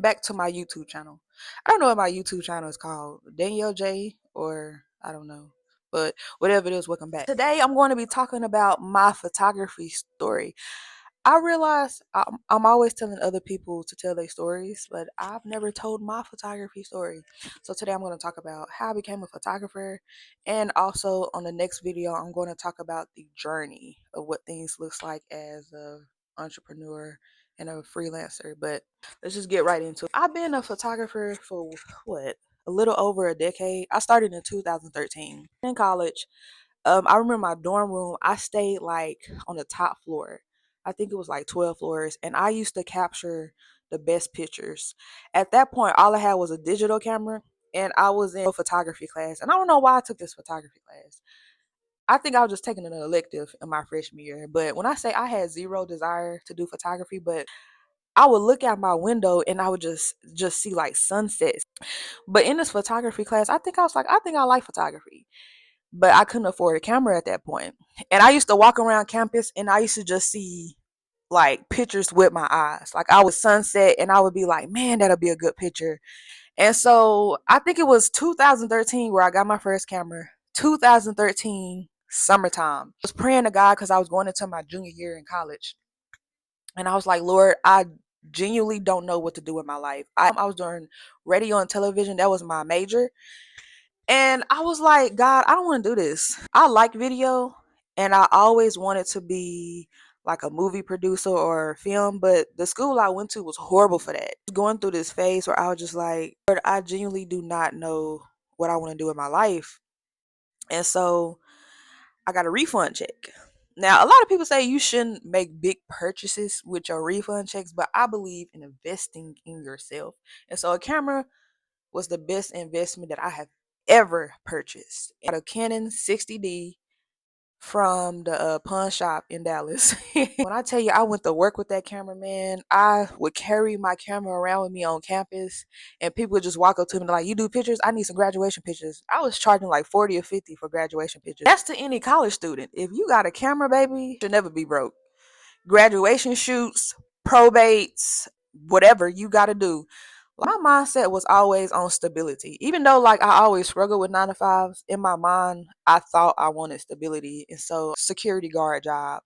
Back to my YouTube channel. I don't know what my YouTube channel is called. Danielle J or I don't know. But whatever it is, welcome back. Today I'm going to be talking about my photography story. I realize I'm always telling other people to tell their stories, but I've never told my photography story. So today I'm going to talk about how I became a photographer, and also on the next video I'm going to talk about the journey of what things looks like as a entrepreneur and a freelancer. But let's just get right into it. I've been a photographer for what? A little over a decade. I started in 2013 in college. I remember my dorm room, I stayed like on the top floor. I think it was like 12 floors, and I used to capture the best pictures. At that point, all I had was a digital camera, and I was in a photography class. And I don't know why I took this photography class. I think I was just taking an elective in my freshman year. But when I say I had zero desire to do photography, but I would look out my window and I would just see like sunsets. But in this photography class, I think I was like, I think I like photography, but I couldn't afford a camera at that point. And I used to walk around campus and I used to just see like pictures with my eyes. Like I would sunset and I would be like, man, that'll be a good picture. And so I think it was 2013 where I got my first camera. 2013 summertime. I was praying to God because I was going into my junior year in college. And I was like, Lord, I genuinely don't know what to do with my life. I was doing radio and television. That was my major. And I was like, God, I don't want to do this. I like video and I always wanted to be like a movie producer or film, but the school I went to was horrible for that. Going through this phase where I was just like, Lord, I genuinely do not know what I want to do with my life. And so I got a refund check. Now, a lot of people say you shouldn't make big purchases with your refund checks, but I believe in investing in yourself. And so a camera was the best investment that I have ever purchased. I got a Canon 60D from the pawn shop in Dallas. When I tell you I went to work with that cameraman, I would carry my camera around with me on campus, and people would just walk up to me like, "You do pictures? I need some graduation pictures." I was charging like 40 or 50 for graduation pictures. That's to any college student. If you got a camera, baby, you should never be broke. Graduation shoots, probates, whatever you got to do. My mindset was always on stability. Even though like I always struggled with 9 to 5s, in my mind, I thought I wanted stability. And so security guard job.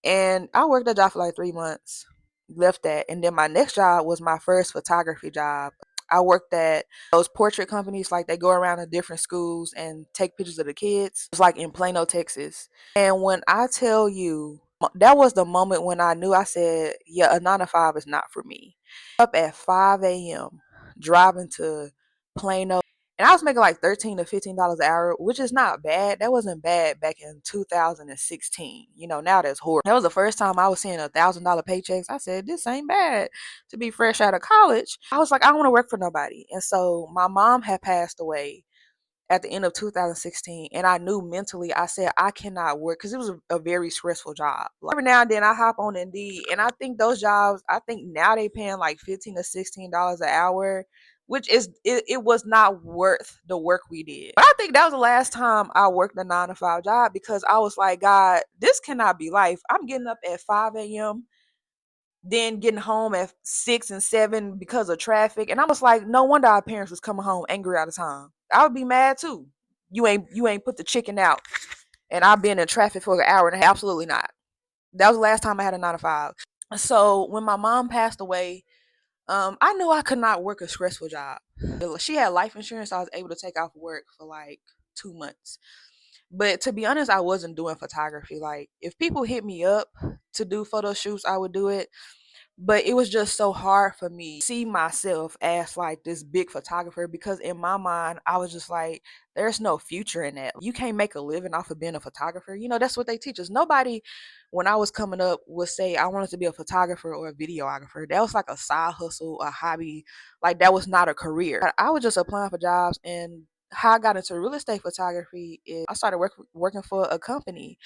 And I worked that job for like 3 months, left that. And then my next job was my first photography job. I worked at those portrait companies, like they go around to different schools and take pictures of the kids. It was like in Plano, Texas. And when I tell you, that was the moment when I knew, I said, yeah, a 9 to 5 is not for me. Up at 5 a.m., driving to Plano. And I was making like $13 to $15 an hour, which is not bad. That wasn't bad back in 2016. Now that's horrible. That was the first time I was seeing $1,000 paychecks. I said, this ain't bad to be fresh out of college. I was like, I don't want to work for nobody. And so my mom had passed away at the end of 2016, and I knew mentally, I said, I cannot work because it was a very stressful job. Like, every now and then I hop on Indeed, and I think those jobs, I think now they paying like $15 to $16 an hour, which is, it was not worth the work we did. But I think that was the last time I worked a 9 to 5 job, because I was like, God, this cannot be life. I'm getting up at 5 a.m., then getting home at 6 and 7 because of traffic. And I was like, no wonder our parents was coming home angry all the time. I would be mad too. You ain't put the chicken out, and I've been in traffic for an hour and a half. Absolutely not. That was the last time I had a 9 to 5. So when my mom passed away, I knew I could not work a stressful job. She had life insurance, so I was able to take off work for like 2 months. But to be honest, I wasn't doing photography. Like, if people hit me up to do photo shoots, I would do it, but it was just so hard for me to see myself as like this big photographer, because in my mind I was just like, there's no future in that. You can't make a living off of being a photographer. That's what they teach us. Nobody, when I was coming up, would say I wanted to be a photographer or a videographer. That was like a side hustle, a hobby. Like, that was not a career. I was just applying for jobs. And how I got into real estate photography is I started working for a company.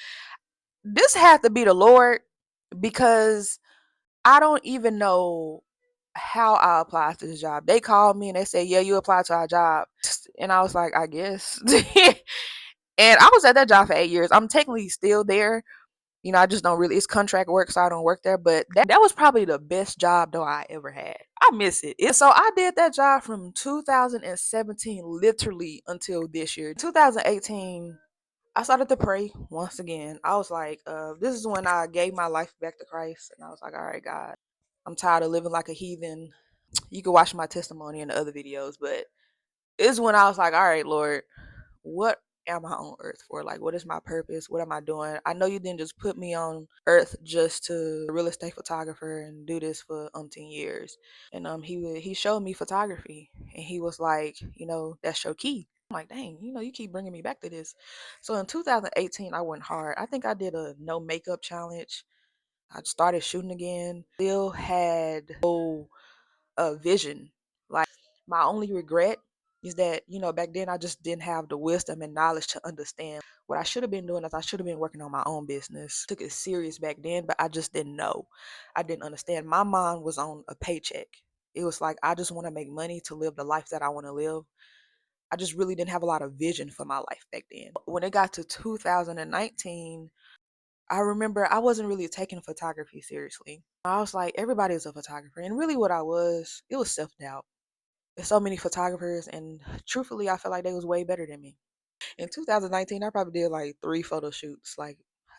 This had to be the Lord, because I don't even know how I applied to this job. They called me and they said, "Yeah, you applied to our job." And I was like, I guess. And I was at that job for 8 years. I'm technically still there. I just don't really, it's contract work, so I don't work there. But that was probably the best job though I ever had. I miss it. So I did that job from 2017 literally until this year. 2018, I started to pray once again. I was like, this is when I gave my life back to Christ. And I was like, all right, God, I'm tired of living like a heathen. You can watch my testimony in the other videos, but this is when I was like, all right, Lord, what am I on earth for? Like, what is my purpose? What am I doing? I know you didn't just put me on earth just to real estate photographer and do this for umpteen years. And he showed me photography, and he was like, that's your key. I'm like, dang, you keep bringing me back to this. So in 2018, I went hard. I think I did a no makeup challenge. I started shooting again. Still had no vision. Like, my only regret is that, back then I just didn't have the wisdom and knowledge to understand what I should have been doing. Is I should have been working on my own business. Took it serious back then, but I just didn't know. I didn't understand. My mind was on a paycheck. It was like, I just want to make money to live the life that I want to live. I just really didn't have a lot of vision for my life back then. When it got to 2019, I remember I wasn't really taking photography seriously. I was like, everybody's a photographer. And really what it was self-doubt. There's so many photographers, and truthfully, I feel like they was way better than me. In 2019, I probably did like 3 photo shoots. Like,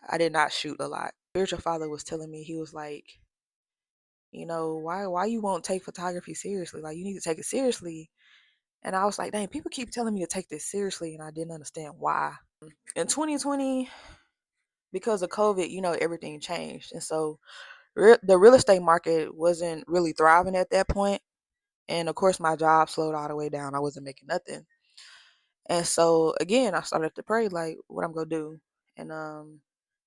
I did not shoot a lot. Spiritual father was telling me, he was like, why you won't take photography seriously? Like, you need to take it seriously. And I was like, dang, people keep telling me to take this seriously, and I didn't understand why. In 2020, because of COVID, everything changed. And so the real estate market wasn't really thriving at that point. And of course, my job slowed all the way down. I wasn't making nothing. And so again, I started to pray, like, what I'm gonna do. And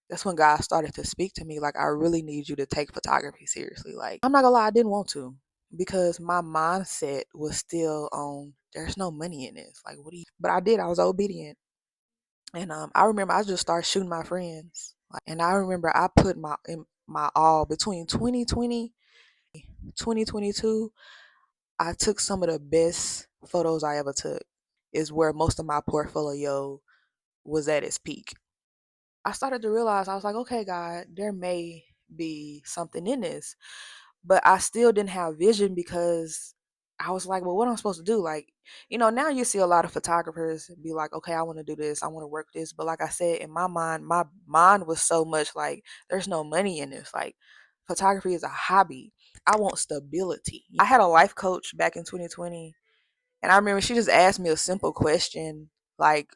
that's when God started to speak to me, like, I really need you to take photography seriously. Like, I'm not gonna lie, I didn't want to, because my mindset was still on, there's no money in this. Like, what do you? But I did. I was obedient. And I remember I just started shooting my friends. And I remember I put my all between 2020, 2022. I took some of the best photos I ever took. Is where most of my portfolio was at its peak. I started to realize, I was like, okay, God, there may be something in this, but I still didn't have vision, because I was like, well, what am I supposed to do? Like, now you see a lot of photographers be like, okay, I want to do this, I want to work this. But like I said, in my mind was so much like, there's no money in this. Like, photography is a hobby. I want stability. I had a life coach back in 2020, and I remember she just asked me a simple question, like,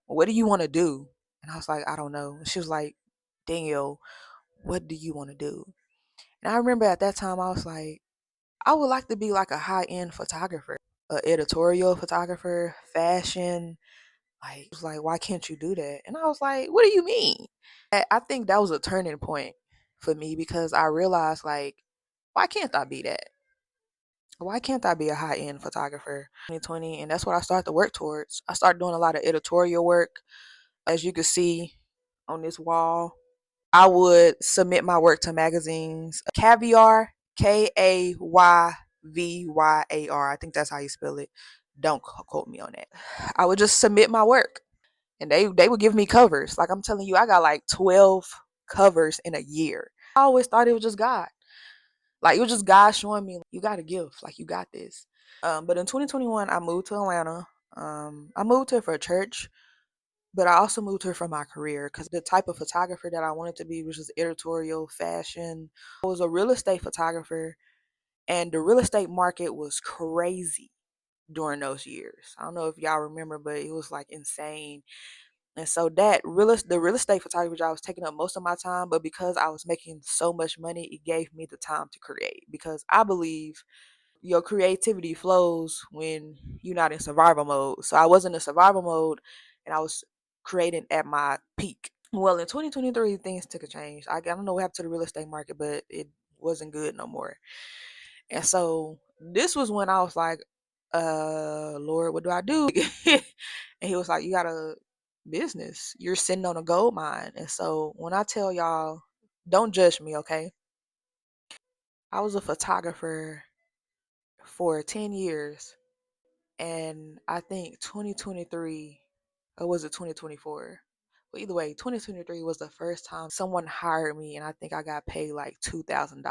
what do you want to do? And I was like, I don't know. She was like, Danielle, what do you want to do? And I remember at that time, I was like, I would like to be like a high end photographer, a editorial photographer, fashion. Like, it was like, why can't you do that? And I was like, what do you mean? I think that was a turning point for me, because I realized, like, why can't I be that? Why can't I be a high end photographer? 2020, and that's what I started to work towards. I started doing a lot of editorial work. As you can see on this wall, I would submit my work to magazines. Caviar, Kayvyar. I think that's how you spell it. Don't quote me on that. I would just submit my work, and they would give me covers. Like, I'm telling you, I got like 12 covers in a year. I always thought it was just God. Like, it was just God showing me, you got a gift. Like, you got this. But in 2021, I moved to Atlanta. I moved here for a church, but I also moved here for my career, because the type of photographer that I wanted to be was just editorial, fashion. I was a real estate photographer, and the real estate market was crazy during those years. I don't know if y'all remember, but it was like insane. And so the real estate photography job was taking up most of my time, but because I was making so much money, it gave me the time to create, because I believe your creativity flows when you're not in survival mode. So I was in a survival mode, and I was creating at my peak. Well, in 2023, things took a change. I don't know what happened to the real estate market, but it wasn't good no more. And so this was when I was like, Lord, what do I do? And he was like, you got a business. You're sitting on a gold mine. And so when I tell y'all, don't judge me, okay? I was a photographer for 10 years. And I think 2023, or was it 2024? Well, either way, 2023 was the first time someone hired me, and I think I got paid like $2,000.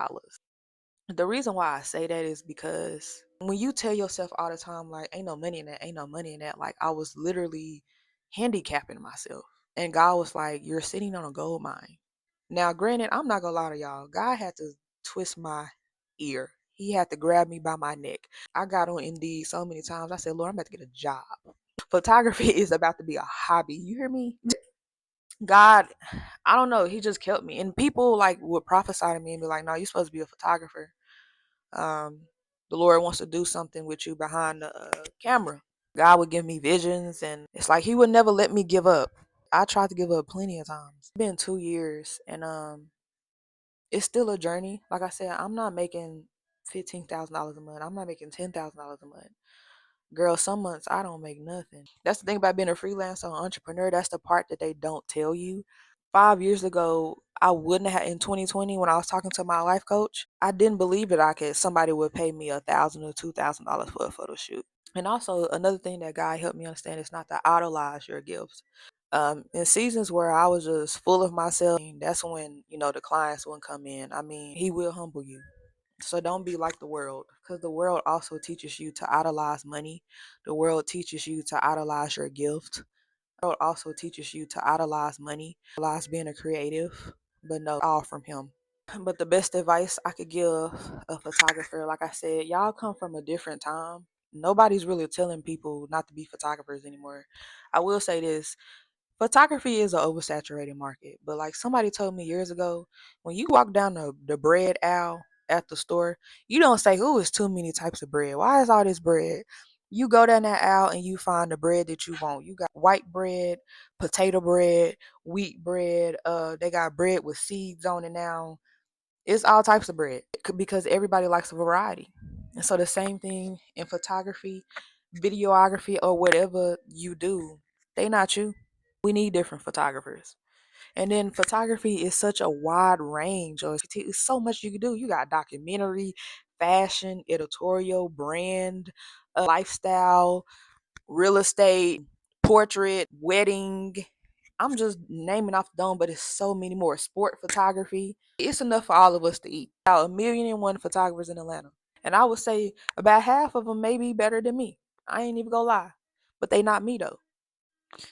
The reason why I say that is because when you tell yourself all the time, like, ain't no money in that, ain't no money in that, like, I was literally handicapping myself. And God was like, you're sitting on a gold mine. Now, granted, I'm not gonna lie to y'all. God had to twist my ear. He had to grab me by my neck. I got on Indeed so many times. I said, Lord, I'm about to get a job. Photography is about to be a hobby. You hear me? God, I don't know. He just kept me. And people like would prophesy to me and be like, no, you're supposed to be a photographer. Um, the Lord wants to do something with you behind the camera. God would give me visions, and it's like He would never let me give up. I tried to give up plenty of times. It's been 2 years, and it's still a journey. Like I said, I'm not making $15,000 a month. I'm not making $10,000 a month. Girl, some months I don't make nothing. That's the thing about being a freelancer or entrepreneur. That's the part that they don't tell you. 5 years ago, I wouldn't have in 2020 when I was talking to my life coach. I didn't believe that I could. Somebody would pay me $1,000 or $2,000 for a photo shoot. And also another thing that God helped me understand is not to idolize your gifts. In seasons where I was just full of myself, that's when the clients wouldn't come in. I mean, He will humble you. So don't be like the world, because the world also teaches you to idolize money. The world teaches you to idolize your gift. The world also teaches you to idolize money, idolize being a creative, but no, all from Him. But the best advice I could give a photographer, like I said, y'all come from a different time. Nobody's really telling people not to be photographers anymore. I will say this: photography is an oversaturated market. But like somebody told me years ago, when you walk down the bread aisle at the store, you don't say, "Ooh, it's too many types of bread. Why is all this bread?" You go down that aisle and you find the bread that you want. You got white bread, potato bread, wheat bread. They got bread with seeds on it now. It's all types of bread because everybody likes a variety. And so the same thing in photography, videography, or whatever you do, they not you. We need different photographers. And then photography is such a wide range. Or it's so much you can do. You got documentary, fashion, editorial, brand, lifestyle, real estate, portrait, wedding. I'm just naming off the dome, but it's so many more. Sport photography. It's enough for all of us to eat. About 1,000,001 photographers in Atlanta. And I would say about half of them may be better than me. I ain't even gonna lie. But they not me though.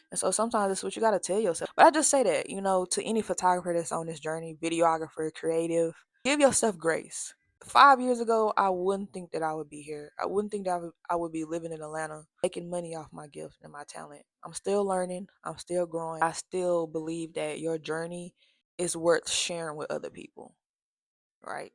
And so sometimes that's what you gotta tell yourself. But I just say that, to any photographer that's on this journey, videographer, creative, give yourself grace. 5 years ago, I wouldn't think that I would be here. I wouldn't think that I would be living in Atlanta, making money off my gift and my talent. I'm still learning. I'm still growing. I still believe that your journey is worth sharing with other people, right?